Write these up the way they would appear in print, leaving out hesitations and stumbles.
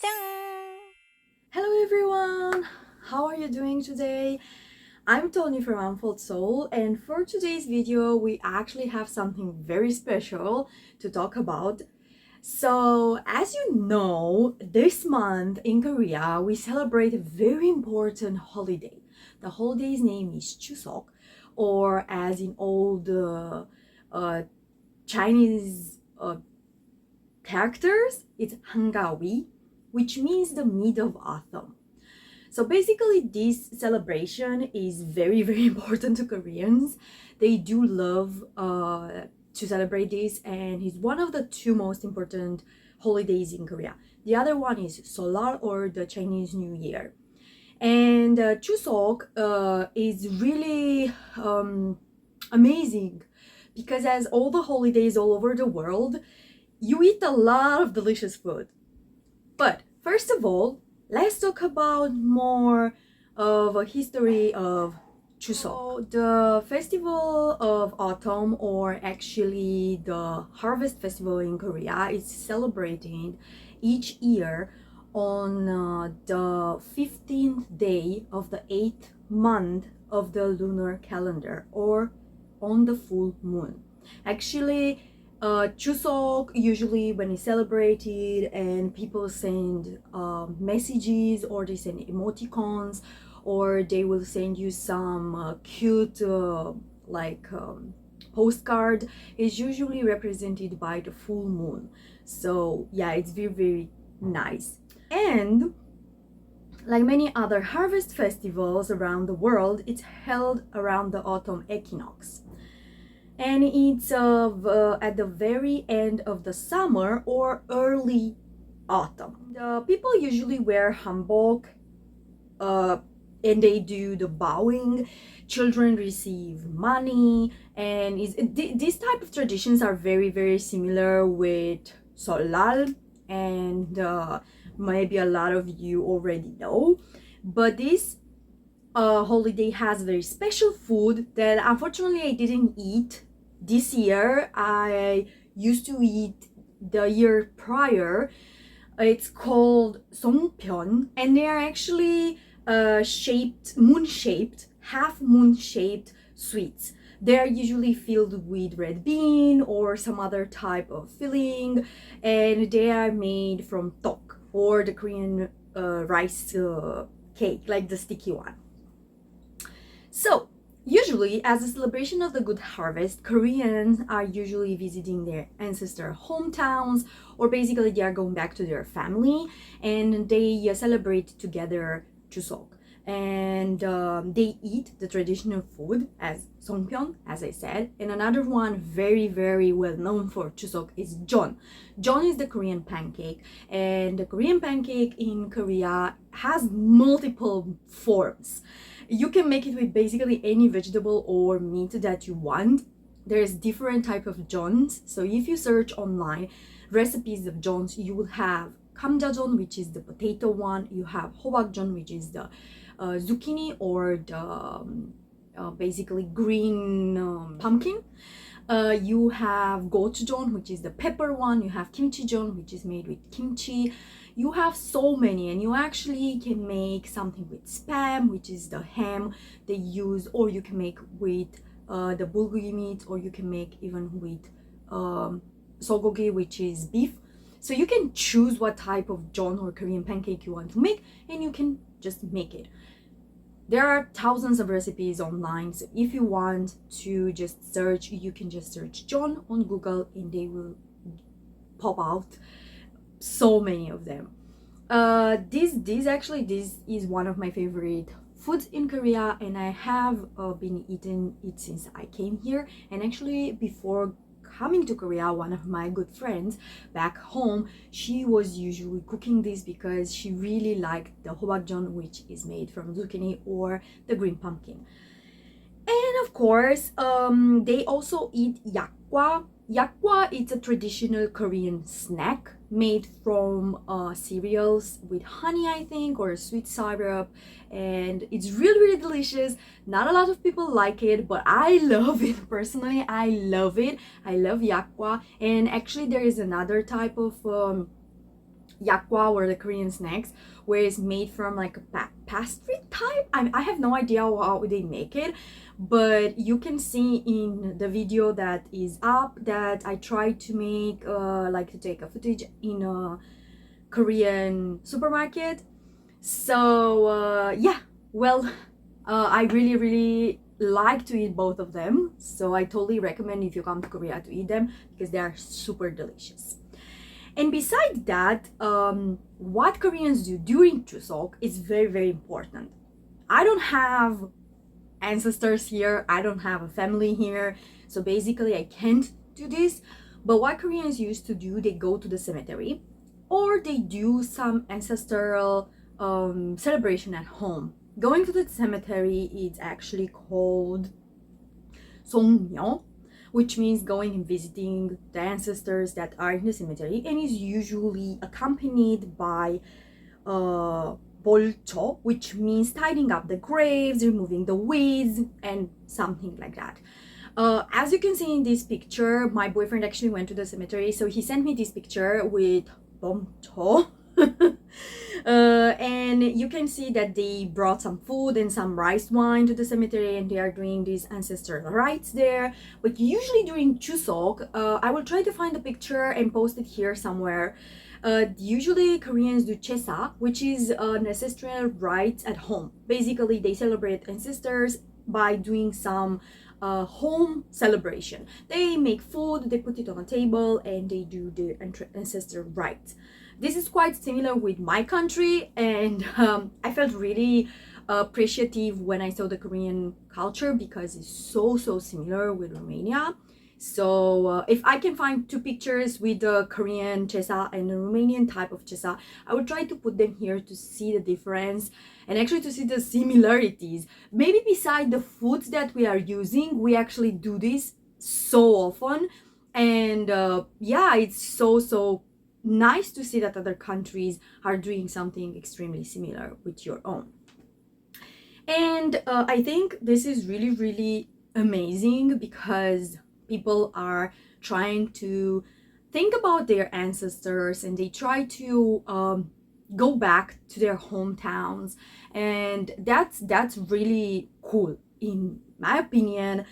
Hello everyone! How are you doing today? I'm Tony from Unfold Soul, and for today's video we actually have something very special to talk about. So as you know, this month in Korea we celebrate a very important holiday. The holiday's name is Chuseok, or as in old Chinese characters, it's Hangawi, which means the mid of autumn. So basically this celebration is very, very important to Koreans. They do love to celebrate this, and it's one of the two most important holidays in Korea. The other one is Seollal, or the Chinese New Year. And Chuseok is really amazing because as all the holidays all over the world, you eat a lot of delicious food. But first of all, let's talk about more of a history of Chuseok. The festival of autumn, or actually the harvest festival in Korea, is celebrated each year on the 15th day of the 8th month of the lunar calendar, or on the full moon. Actually, Chuseok, usually when it's celebrated and people send messages, or they send emoticons, or they will send you some cute postcard, is usually represented by the full moon. So yeah, it's very, very nice. And like many other harvest festivals around the world, it's held around the autumn equinox. And it's at the very end of the summer or early autumn. The people usually wear hanbok, and they do the bowing. Children receive money, and these type of traditions are very, very similar with Seollal, and maybe a lot of you already know. But this holiday has very special food that unfortunately I didn't eat this year. I used to eat the year prior. It's called songpyeon, and they are actually moon-shaped, half moon-shaped sweets. They are usually filled with red bean or some other type of filling, and they are made from tok, or the Korean rice cake, like the sticky one. So, usually, as a celebration of the good harvest, Koreans are usually visiting their ancestor hometowns, or basically they are going back to their family, and they celebrate together Chuseok. And they eat the traditional food as songpyeon, as I said. And another one very, very well known for Chuseok is jeon. Jeon is the Korean pancake, and the Korean pancake in Korea has multiple forms. You can make it with basically any vegetable or meat that you want. There's different type of jeons. So if you search online recipes of jeons, you will have kamjajeon, which is the potato one. You have hobakjeon, which is the zucchini, or the basically green pumpkin. You have gochujjeon, which is the pepper one. You have kimchijeon, which is made with kimchi. You have so many, and you actually can make something with spam, which is the ham they use, or you can make with the bulgogi meat, or you can make even with sogogi, which is beef. So you can choose what type of jeon or Korean pancake you want to make, and you can just make it. There are thousands of recipes online, so if you want to just search, you can just search jeon on Google, and they will pop out so many of them. This is one of my favorite foods in Korea, and I have been eating it since I came here. And actually, before coming to Korea, one of my good friends back home, she was usually cooking this because she really liked the hobakjeon, which is made from zucchini or the green pumpkin. And of course, they also eat yakgwa. Yakwa is a traditional Korean snack made from cereals with honey, I think, or sweet syrup, and it's really, really delicious. Not a lot of people like it, but I love it personally. I love it. I love yakwa. And actually there is another type of yakgwa, or the Korean snacks, where it's made from like a pastry type. I have no idea how they make it, but you can see in the video that is up that I tried to make like to take a footage in a Korean supermarket. So yeah, well, I really like to eat both of them, so I totally recommend if you come to Korea to eat them because they are super delicious. And besides that, what Koreans do during Chuseok is very important. I don't have ancestors here, I don't have a family here, so basically I can't do this. But what Koreans used to do, they go to the cemetery or they do some ancestral celebration at home. Going to the cemetery is actually called Seongmyo, which means going and visiting the ancestors that are in the cemetery, and is usually accompanied by Beolcho, which means tidying up the graves, removing the weeds, and something like that. As you can see in this picture, my boyfriend actually went to the cemetery, so he sent me this picture with Beolcho. And you can see that they brought some food and some rice wine to the cemetery, and they are doing these ancestral rites there. But usually during Chuseok, I will try to find the picture and post it here somewhere. Usually Koreans do Jesa, which is an ancestral rites at home. Basically, they celebrate ancestors by doing some home celebration. They make food, they put it on a table, and they do the ancestral rites. This is quite similar with my country, and I felt really appreciative when I saw the Korean culture because it's so similar with Romania. So if I can find two pictures with the Korean Jesa and the Romanian type of Jesa, I will try to put them here to see the difference and actually to see the similarities. Maybe beside the foods that we are using, we actually do this so often, and yeah, it's so nice to see that other countries are doing something extremely similar with your own. And I think this is really amazing because people are trying to think about their ancestors, and they try to go back to their hometowns, and that's really cool in my opinion.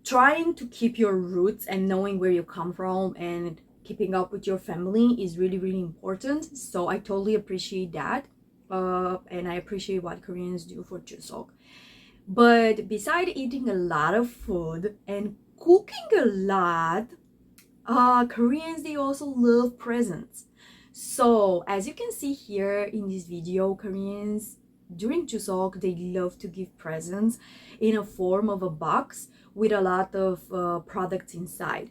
Trying to keep your roots and knowing where you come from and keeping up with your family is really important. So I totally appreciate that, and I appreciate what Koreans do for Chuseok. But beside eating a lot of food and cooking a lot, Koreans, they also love presents. So as you can see here in this video, Koreans during Chuseok, they love to give presents in a form of a box with a lot of products inside.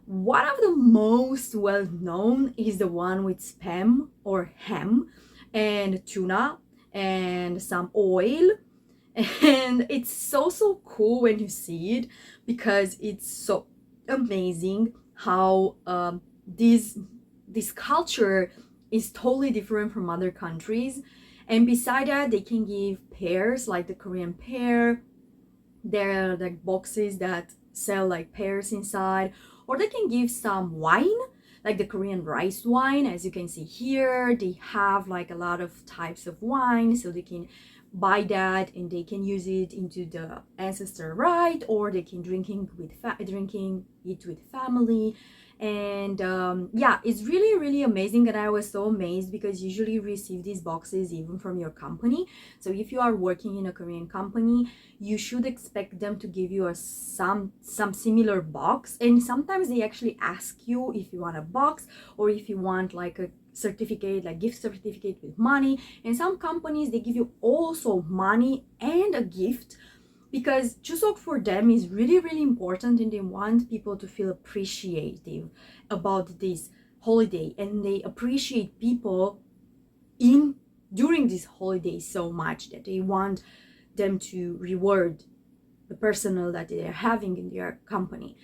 One of the most well-known is the one with spam or ham and tuna and some oil, and it's so cool when you see it because it's so amazing how this culture is totally different from other countries. And beside that, they can give pears like the Korean pear. There are like boxes that sell like pears inside, or they can give some wine like the Korean rice wine. As you can see here, they have like a lot of types of wine, so they can buy that and they can use it into the ancestor rite, or they can drinking it with family. And yeah, it's really amazing, and I was so amazed because usually you receive these boxes even from your company. So if you are working in a Korean company, you should expect them to give you some similar box, and sometimes they actually ask you if you want a box or if you want like a certificate, like gift certificate with money. And some companies, they give you also money and a gift, because Chuseok for them is really important, and they want people to feel appreciative about this holiday, and they appreciate people during this holiday so much that they want them to reward the personnel that they are having in their company.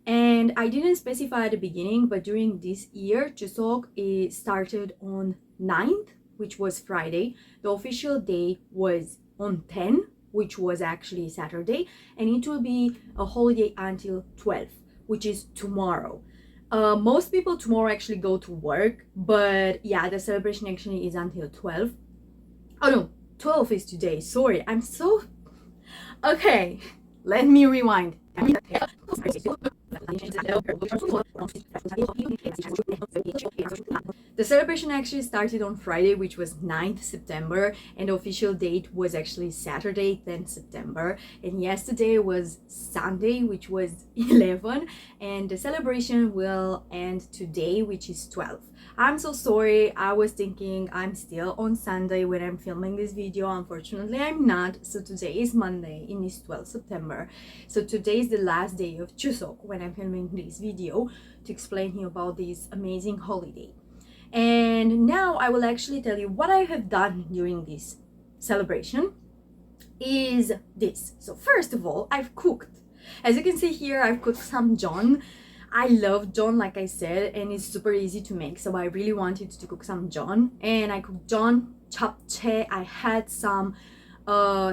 And I didn't specify at the beginning, but during this year, Chuseok started on 9th, which was Friday. The official day was on 10th, which was actually Saturday, and it will be a holiday until 12th, which is tomorrow. Most people tomorrow actually go to work, but yeah, the celebration actually is until 12. Oh no, 12 is today. Sorry, I'm so... Okay, let me rewind. The celebration actually started on Friday, which was 9th September, and the official date was actually Saturday, 10th September. And yesterday was Sunday, which was 11, and the celebration will end today, which is 12. I'm so sorry. I was thinking I'm still on Sunday when I'm filming this video. Unfortunately, I'm not. So today is Monday and it's 12th September. So today is the last day of Chuseok when I'm filming this video to explain to you about this amazing holiday. And now I will actually tell you what I have done during this celebration is this. So first of all, I've cooked. As you can see here, I've cooked some jeon. I love jeon, like I said, and it's super easy to make, so I really wanted to cook some jeon. And I cooked jeon, japchae. I had some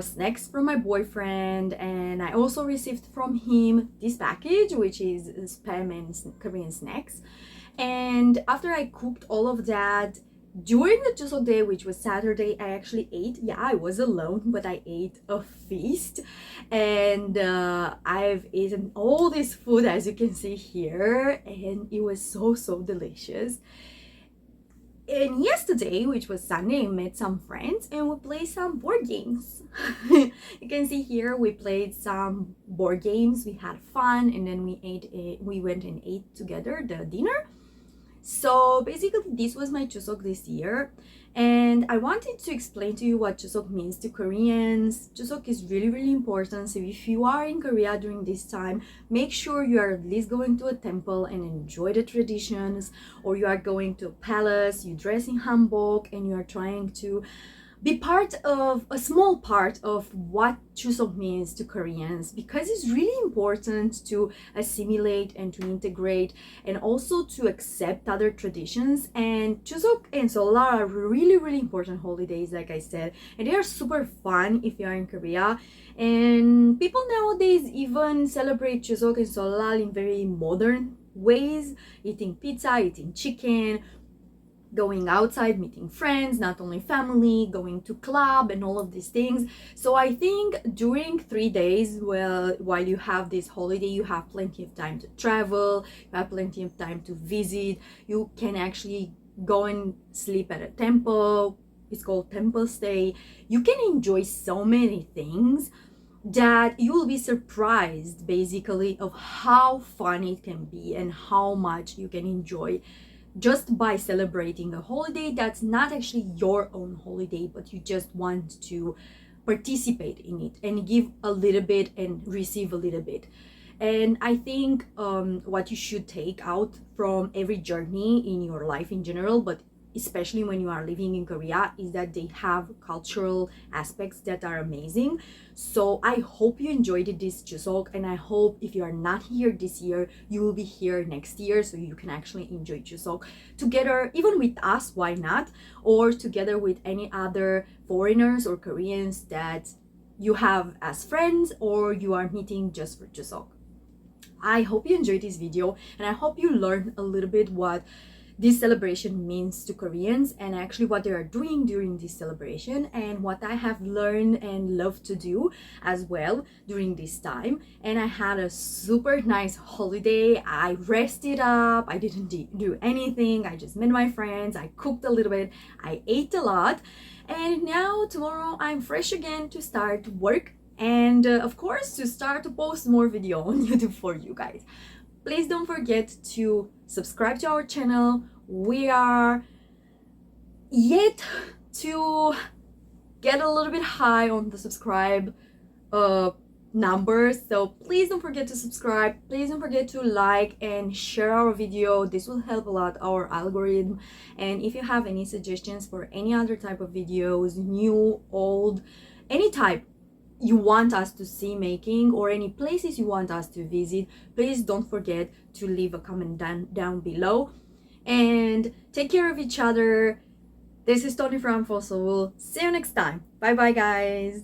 snacks from my boyfriend, and I also received from him this package, which is spam and Korean snacks. And after I cooked all of that, during the Chuseok day, which was Saturday, I actually ate. Yeah, I was alone, but I ate a feast. And I've eaten all this food, as you can see here, and it was so delicious. And yesterday, which was Sunday, I met some friends and we played some board games. You can see here we played some board games. We had fun, and then we went and ate together the dinner. So basically this was my Chuseok this year, and I wanted to explain to you what Chuseok means to Koreans. Chuseok is really important, so if you are in Korea during this time, make sure you are at least going to a temple and enjoy the traditions, or you are going to a palace, you dress in hanbok, and you are trying to be part of a small part of what Chuseok means to Koreans, because it's really important to assimilate and to integrate and also to accept other traditions. And Chuseok and Seollal are really important holidays, like I said, and they are super fun if you are in Korea. And people nowadays even celebrate Chuseok and Seollal in very modern ways, eating pizza, eating chicken, going outside, meeting friends, not only family, going to club and all of these things. So I think during 3 days, while you have this holiday, you have plenty of time to travel, you have plenty of time to visit. You can actually go and sleep at a temple. It's called temple stay. You can enjoy so many things that you will be surprised basically of how fun it can be and how much you can enjoy just by celebrating a holiday that's not actually your own holiday, but you just want to participate in it and give a little bit and receive a little bit. And I think what you should take out from every journey in your life in general, but especially when you are living in Korea, is that they have cultural aspects that are amazing. So I hope you enjoyed this Chuseok, and I hope if you are not here this year, you will be here next year, so you can actually enjoy Chuseok together, even with us, why not, or together with any other foreigners or Koreans that you have as friends or you are meeting just for Chuseok. I hope you enjoyed this video, and I hope you learned a little bit what this celebration means to Koreans, and actually what they are doing during this celebration, and what I have learned and love to do as well during this time. And I had a super nice holiday. I rested up, I didn't do anything, I just met my friends, I cooked a little bit, I ate a lot, and now tomorrow I'm fresh again to start work, and of course to start to post more video on YouTube for you guys. Please don't forget to subscribe to our channel. We are yet to get a little bit high on the subscribe numbers, so please don't forget to subscribe. Please don't forget to like and share our video. This will help a lot our algorithm. And if you have any suggestions for any other type of videos, new, old, any type you want us to see making, or any places you want us to visit, please don't forget to leave a comment down below. And take care of each other. This is Tony from Seoul. See you next time. Bye bye guys.